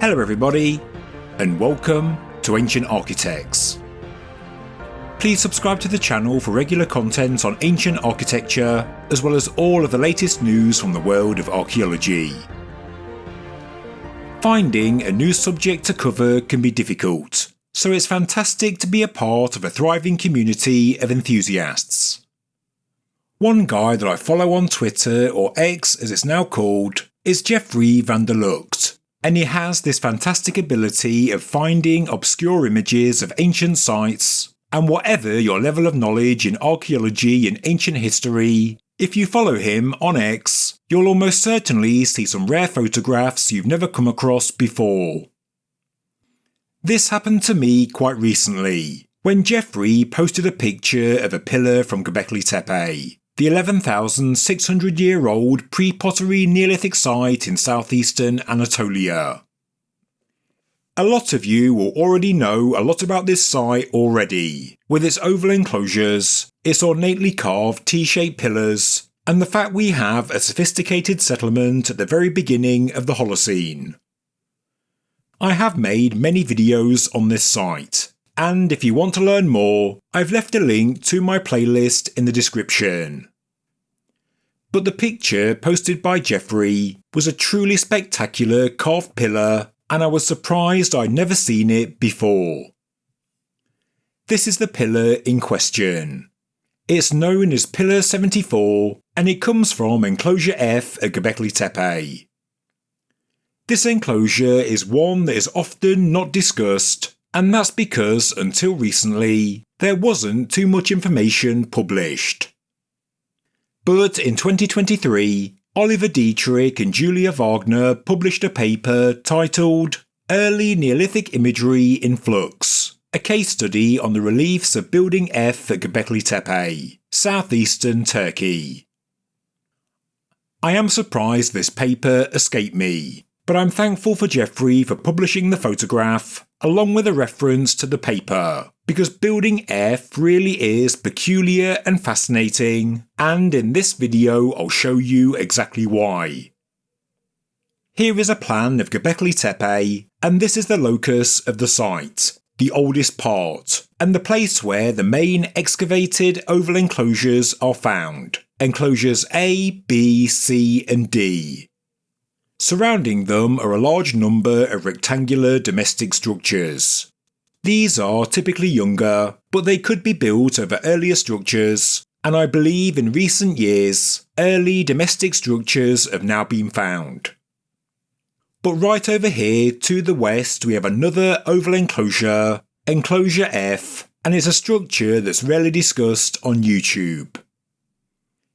Hello everybody, and welcome to Ancient Architects. Please subscribe to the channel for regular content on ancient architecture, as well as all of the latest news from the world of archaeology. Finding a new subject to cover can be difficult, so it's fantastic to be a part of a thriving community of enthusiasts. One guy that I follow on Twitter, or X as it's now called, is Geoffrey van der Lucht, and he has this fantastic ability of finding obscure images of ancient sites, and whatever your level of knowledge in archaeology and ancient history, if you follow him on X, you'll almost certainly see some rare photographs you've never come across before. This happened to me quite recently, when Geoffrey posted a picture of a pillar from Gobekli Tepe, the 11,600-year-old pre-pottery Neolithic site in southeastern Anatolia. A lot of you will already know a lot about this site already, with its oval enclosures, its ornately carved T-shaped pillars, and the fact we have a sophisticated settlement at the very beginning of the Holocene. I have made many videos on this site, and if you want to learn more, I've left a link to my playlist in the description. But the picture posted by Geoffrey was a truly spectacular carved pillar, and I was surprised I'd never seen it before. This is the pillar in question. It's known as Pillar 74, and it comes from Enclosure F at Gobekli Tepe. This enclosure is one that is often not discussed, and that's because until recently there wasn't too much information published. But in 2023, Oliver Dietrich and Julia Wagner published a paper titled Early Neolithic Imagery in Flux, a case study on the reliefs of Building F at Göbekli Tepe, southeastern Turkey. I am surprised this paper escaped me, but I'm thankful for Geoffrey for publishing the photograph along with a reference to the paper, because Building F really is peculiar and fascinating, and in this video I'll show you exactly why. Here is a plan of Gobekli Tepe, and this is the locus of the site, the oldest part, and the place where the main excavated oval enclosures are found, enclosures A, B, C and D. Surrounding them are a large number of rectangular domestic structures. These are typically younger, but they could be built over earlier structures, and I believe in recent years, early domestic structures have now been found. But right over here to the west we have another oval enclosure, Enclosure F, and it's a structure that's rarely discussed on YouTube.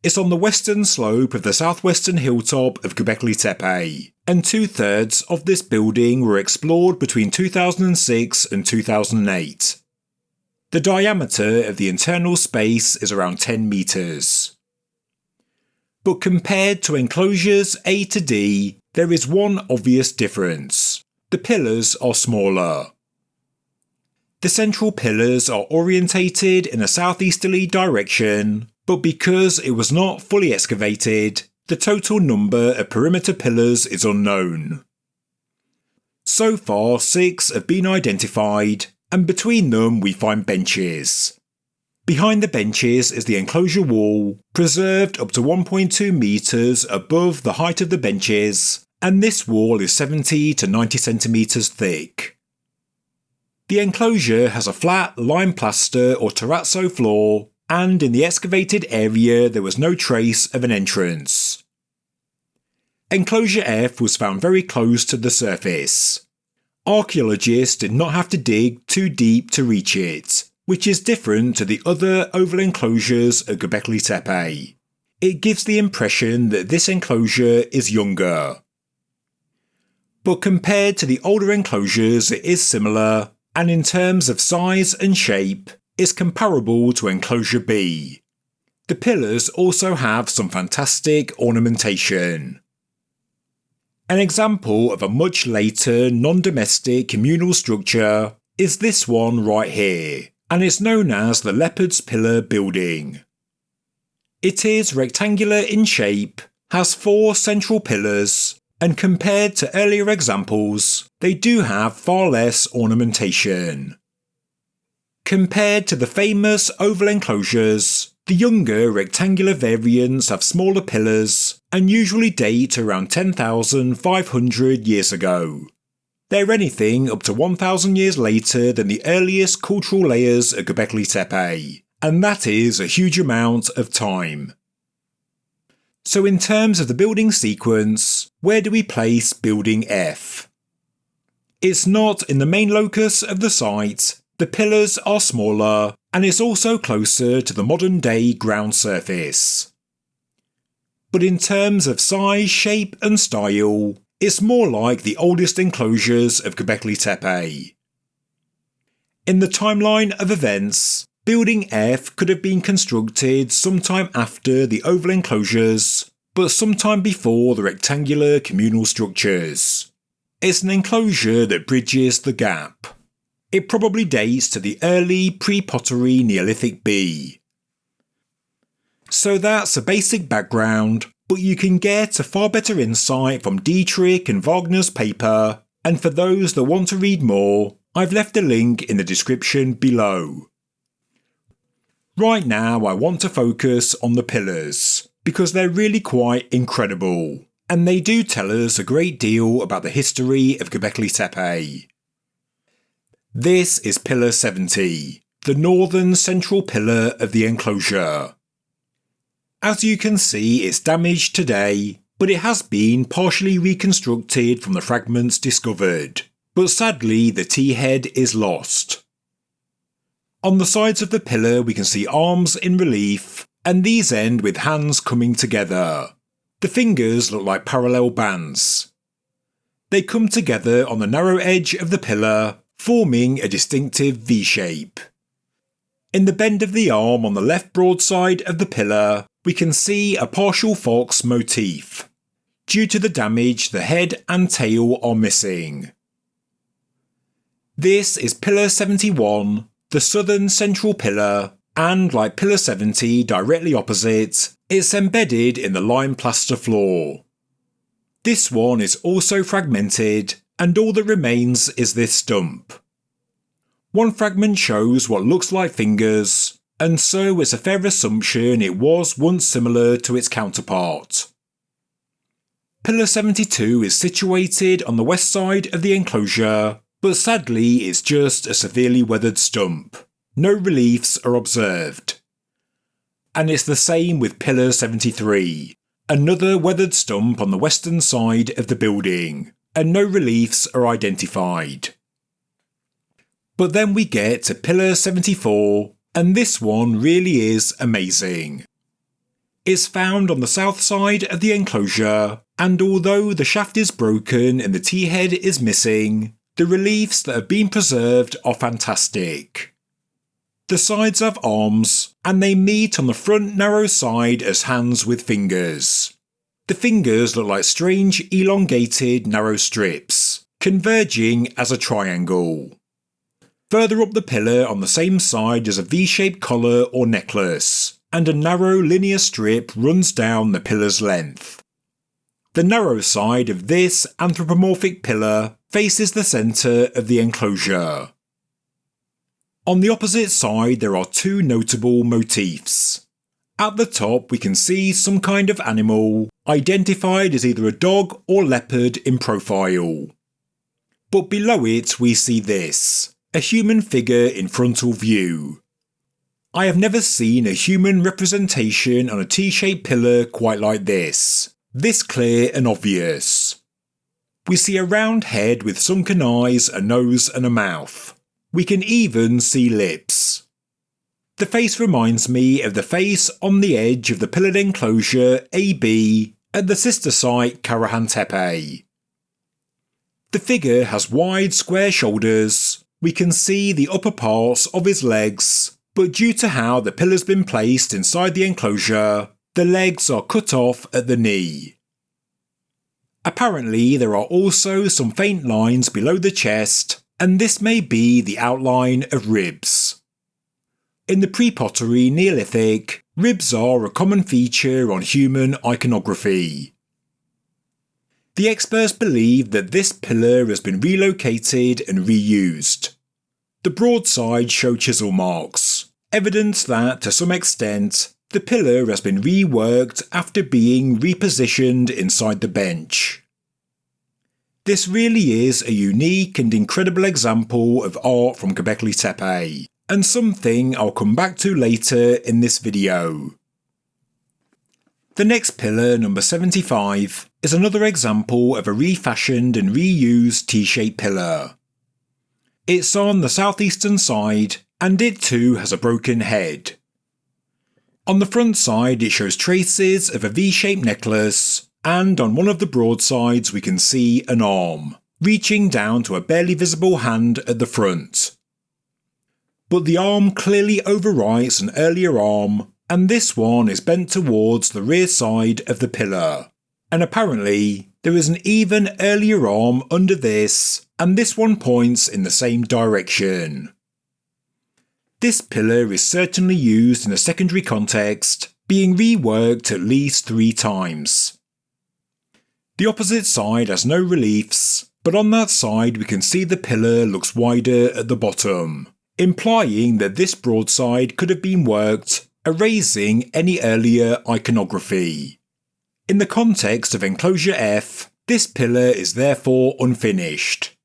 It's on the western slope of the southwestern hilltop of Gobekli Tepe, and 2/3 of this building were explored between 2006 and 2008. The diameter of the internal space is around 10 metres. But compared to enclosures A to D, there is one obvious difference. The pillars are smaller. The central pillars are orientated in a southeasterly direction, but because it was not fully excavated, the total number of perimeter pillars is unknown. So far 6 have been identified, and between them we find benches. Behind the benches is the enclosure wall, preserved up to 1.2 metres above the height of the benches, and this wall is 70 to 90 centimetres thick. The enclosure has a flat lime plaster or terrazzo floor, and in the excavated area there was no trace of an entrance. Enclosure F was found very close to the surface. Archaeologists did not have to dig too deep to reach it, which is different to the other oval enclosures at Gobekli Tepe. It gives the impression that this enclosure is younger. But compared to the older enclosures it is similar, and in terms of size and shape, is comparable to Enclosure B. The pillars also have some fantastic ornamentation. An example of a much later non-domestic communal structure is this one right here, and it's known as the Leopard's Pillar building. It is rectangular in shape, has 4 central pillars, and compared to earlier examples, they do have far less ornamentation. Compared to the famous oval enclosures, the younger rectangular variants have smaller pillars and usually date around 10,500 years ago. They're anything up to 1,000 years later than the earliest cultural layers at Gobekli Tepe, and that is a huge amount of time. So in terms of the building sequence, where do we place Building F? It's not in the main locus of the site, the pillars are smaller, and it's also closer to the modern day ground surface. But in terms of size, shape and style, it's more like the oldest enclosures of Gobekli Tepe. In the timeline of events, Building F could have been constructed sometime after the oval enclosures, but sometime before the rectangular communal structures. It's an enclosure that bridges the gap. It probably dates to the early pre-pottery Neolithic B. So that's a basic background, but you can get a far better insight from Dietrich and Wagner's paper, and for those that want to read more, I've left a link in the description below. Right now I want to focus on the pillars, because they're really quite incredible, and they do tell us a great deal about the history of Gobekli Tepe. This is Pillar 70, the northern central pillar of the enclosure. As you can see, it's damaged today, but it has been partially reconstructed from the fragments discovered, but sadly the T-head is lost. On the sides of the pillar we can see arms in relief, and these end with hands coming together. The fingers look like parallel bands. They come together on the narrow edge of the pillar, forming a distinctive V-shape. In the bend of the arm on the left broadside of the pillar, we can see a partial fox motif. Due to the damage, the head and tail are missing. This is Pillar 71, the southern central pillar, and like Pillar 70 directly opposite, it's embedded in the lime plaster floor. This one is also fragmented, and all that remains is this stump. One fragment shows what looks like fingers, and so it's a fair assumption it was once similar to its counterpart. Pillar 72 is situated on the west side of the enclosure, but sadly it's just a severely weathered stump. No reliefs are observed. And it's the same with Pillar 73, another weathered stump on the western side of the building, and no reliefs are identified. But then we get to Pillar 74, and this one really is amazing. It's found on the south side of the enclosure, and although the shaft is broken and the T-head is missing, the reliefs that have been preserved are fantastic. The sides have arms, and they meet on the front narrow side as hands with fingers. The fingers look like strange elongated narrow strips, converging as a triangle. Further up the pillar on the same side is a V-shaped collar or necklace, and a narrow linear strip runs down the pillar's length. The narrow side of this anthropomorphic pillar faces the centre of the enclosure. On the opposite side there are two notable motifs. At the top we can see some kind of animal, identified as either a dog or leopard in profile. But below it we see this, a human figure in frontal view. I have never seen a human representation on a T-shaped pillar quite like this clear and obvious. We see a round head with sunken eyes, a nose and a mouth. We can even see lips. The face reminds me of the face on the edge of the pillared enclosure AB at the sister site Karahan Tepe. The figure has wide square shoulders. We can see the upper parts of his legs, but due to how the pillar's been placed inside the enclosure, the legs are cut off at the knee. Apparently there are also some faint lines below the chest, and this may be the outline of ribs. In the pre-pottery Neolithic, ribs are a common feature on human iconography. The experts believe that this pillar has been relocated and reused. The broadside show chisel marks, evidence that, to some extent, the pillar has been reworked after being repositioned inside the bench. This really is a unique and incredible example of art from Göbekli Tepe, and something I'll come back to later in this video. The next pillar, number 75, is another example of a refashioned and reused T-shaped pillar. It's on the southeastern side, and it too has a broken head. On the front side it shows traces of a V-shaped necklace, and on one of the broadsides we can see an arm, reaching down to a barely visible hand at the front. But the arm clearly overwrites an earlier arm, and this one is bent towards the rear side of the pillar. And apparently, there is an even earlier arm under this, and this one points in the same direction. This pillar is certainly used in a secondary context, being reworked at least 3 times. The opposite side has no reliefs, but on that side we can see the pillar looks wider at the bottom, implying that this broadside could have been worked, erasing any earlier iconography. In the context of Enclosure F, this pillar is therefore unfinished.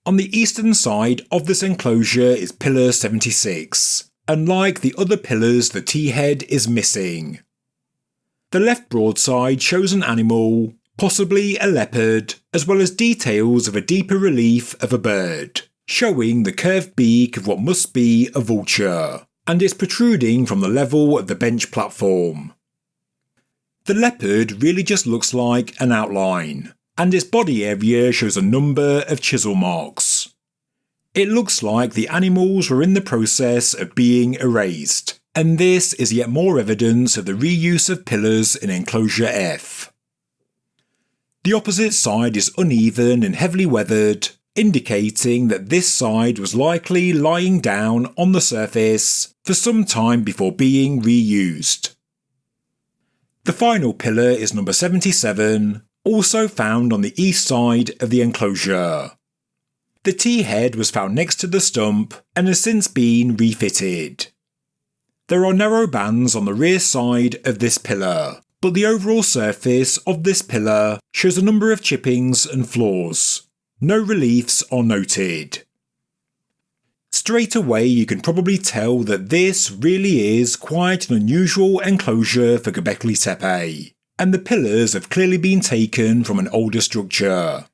On the eastern side of this enclosure is pillar 76, and like the other pillars the T-head is missing. The left broadside shows an animal, possibly a leopard, as well as details of a deeper relief of a bird, showing the curved beak of what must be a vulture, and it's protruding from the level of the bench platform. The leopard really just looks like an outline, and its body area shows a number of chisel marks. It looks like the animals were in the process of being erased, and this is yet more evidence of the reuse of pillars in Enclosure F. The opposite side is uneven and heavily weathered, indicating that this side was likely lying down on the surface for some time before being reused. The final pillar is number 77, also found on the east side of the enclosure. The T-head was found next to the stump and has since been refitted. There are narrow bands on the rear side of this pillar, but the overall surface of this pillar shows a number of chippings and flaws. No reliefs are noted. Straight away you can probably tell that this really is quite an unusual enclosure for Göbekli Tepe, and the pillars have clearly been taken from an older structure.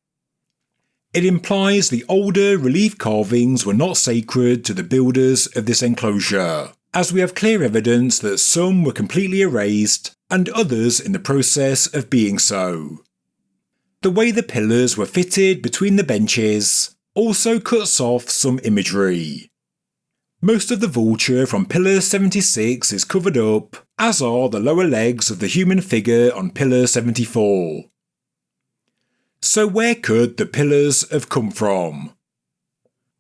It implies the older relief carvings were not sacred to the builders of this enclosure, as we have clear evidence that some were completely erased and others in the process of being so. The way the pillars were fitted between the benches also cuts off some imagery. Most of the vulture from pillar 76 is covered up, as are the lower legs of the human figure on pillar 74. So where could the pillars have come from?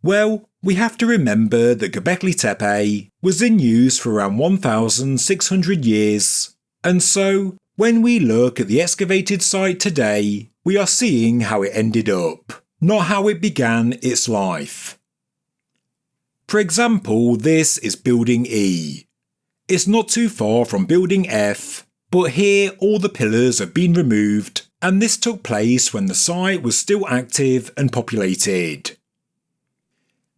Well, we have to remember that Göbekli Tepe was in use for around 1,600 years, and so when we look at the excavated site today, we are seeing how it ended up, not how it began its life. For example, this is Building E. It's not too far from Building F, but here all the pillars have been removed, and this took place when the site was still active and populated.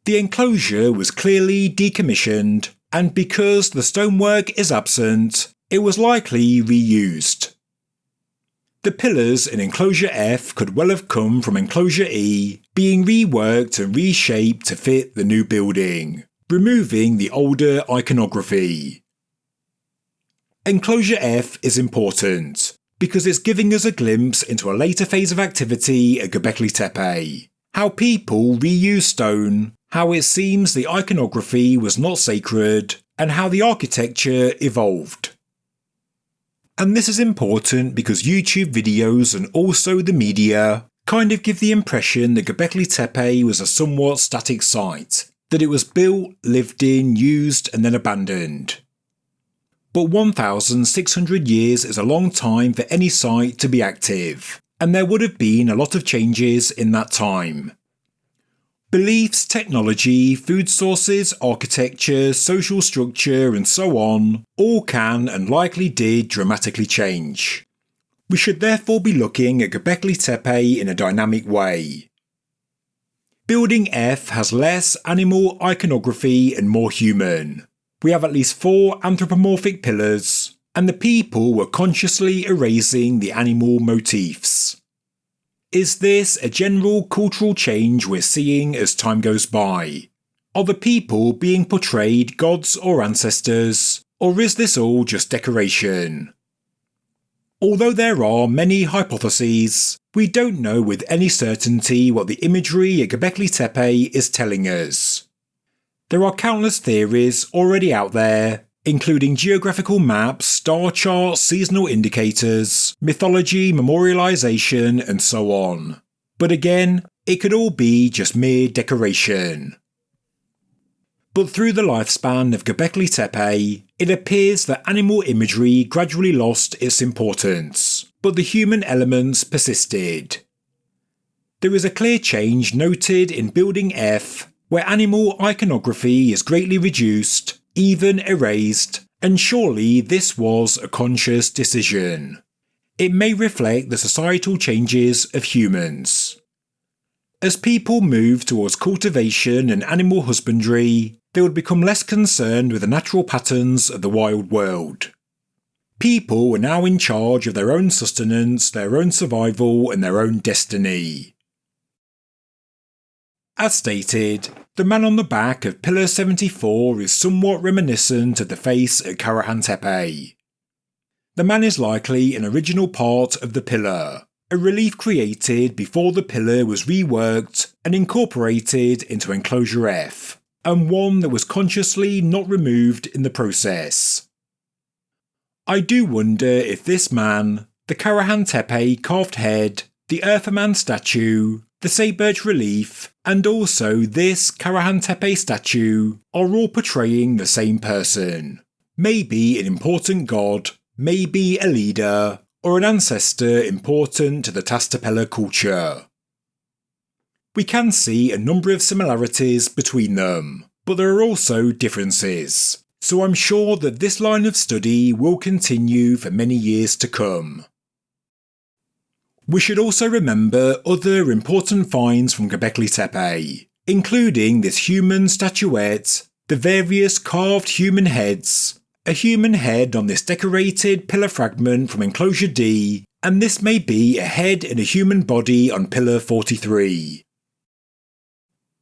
The enclosure was clearly decommissioned, and because the stonework is absent, it was likely reused. The pillars in Enclosure F could well have come from Enclosure E, being reworked and reshaped to fit the new building, removing the older iconography. Enclosure F is important, because it's giving us a glimpse into a later phase of activity at Göbekli Tepe, how people reuse stone, how it seems the iconography was not sacred, and how the architecture evolved. And this is important because YouTube videos and also the media kind of give the impression that Göbekli Tepe was a somewhat static site, that it was built, lived in, used and then abandoned. but 1,600 years is a long time for any site to be active, and there would have been a lot of changes in that time. Beliefs, technology, food sources, architecture, social structure, and so on all can and likely did dramatically change. We should therefore be looking at Gobekli Tepe in a dynamic way. Building F has less animal iconography and more human. We have at least 4 anthropomorphic pillars, and the people were consciously erasing the animal motifs. Is this a general cultural change we're seeing as time goes by? Are the people being portrayed gods or ancestors, or is this all just decoration? Although there are many hypotheses, we don't know with any certainty what the imagery at Gobekli Tepe is telling us. There are countless theories already out there, including geographical maps, star charts, seasonal indicators, mythology, memorialization, and so on. But again, it could all be just mere decoration. But through the lifespan of Gobekli Tepe, it appears that animal imagery gradually lost its importance, but the human elements persisted. There is a clear change noted in Building F, where animal iconography is greatly reduced, even erased, and surely this was a conscious decision. It may reflect the societal changes of humans. As people moved towards cultivation and animal husbandry, they would become less concerned with the natural patterns of the wild world. People were now in charge of their own sustenance, their own survival, and their own destiny. As stated, the man on the back of Pillar 74 is somewhat reminiscent of the face at Karahan Tepe. The man is likely an original part of the pillar, a relief created before the pillar was reworked and incorporated into Enclosure F, and one that was consciously not removed in the process. I do wonder if this man, the Karahan Tepe carved head, the Earthaman statue, the Sagebirch relief, and also this Karahan Tepe statue are all portraying the same person. Maybe an important god, maybe a leader, or an ancestor important to the Tastapela culture. We can see a number of similarities between them, but there are also differences, so I'm sure that this line of study will continue for many years to come. We should also remember other important finds from Gobekli Tepe, including this human statuette, the various carved human heads, a human head on this decorated pillar fragment from Enclosure D, and this may be a head in a human body on Pillar 43.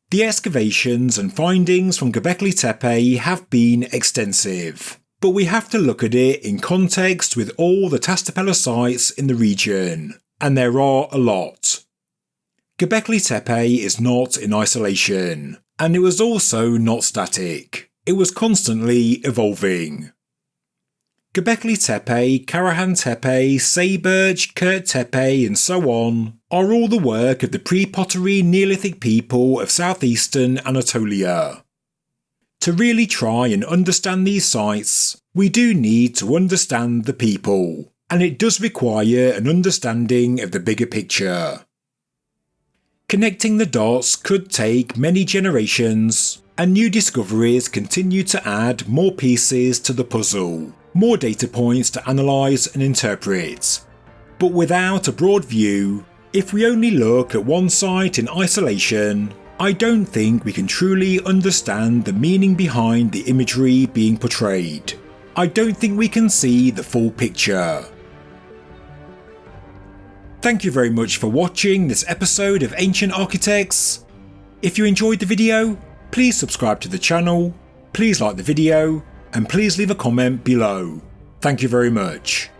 The excavations and findings from Gobekli Tepe have been extensive, but we have to look at it in context with all the Tastapela sites in the region. And there are a lot. Gobekli Tepe is not in isolation, and it was also not static. It was constantly evolving. Göbekli Tepe, Karahan Tepe, Sagebirch, Kert Tepe, and so on are all the work of the pre-pottery Neolithic people of southeastern Anatolia. To really try and understand these sites, we do need to understand the people. And it does require an understanding of the bigger picture. Connecting the dots could take many generations, and new discoveries continue to add more pieces to the puzzle, more data points to analyse and interpret. But without a broad view, if we only look at one site in isolation, I don't think we can truly understand the meaning behind the imagery being portrayed. I don't think we can see the full picture. Thank you very much for watching this episode of Ancient Architects. If you enjoyed the video, please subscribe to the channel, please like the video, and please leave a comment below. Thank you very much.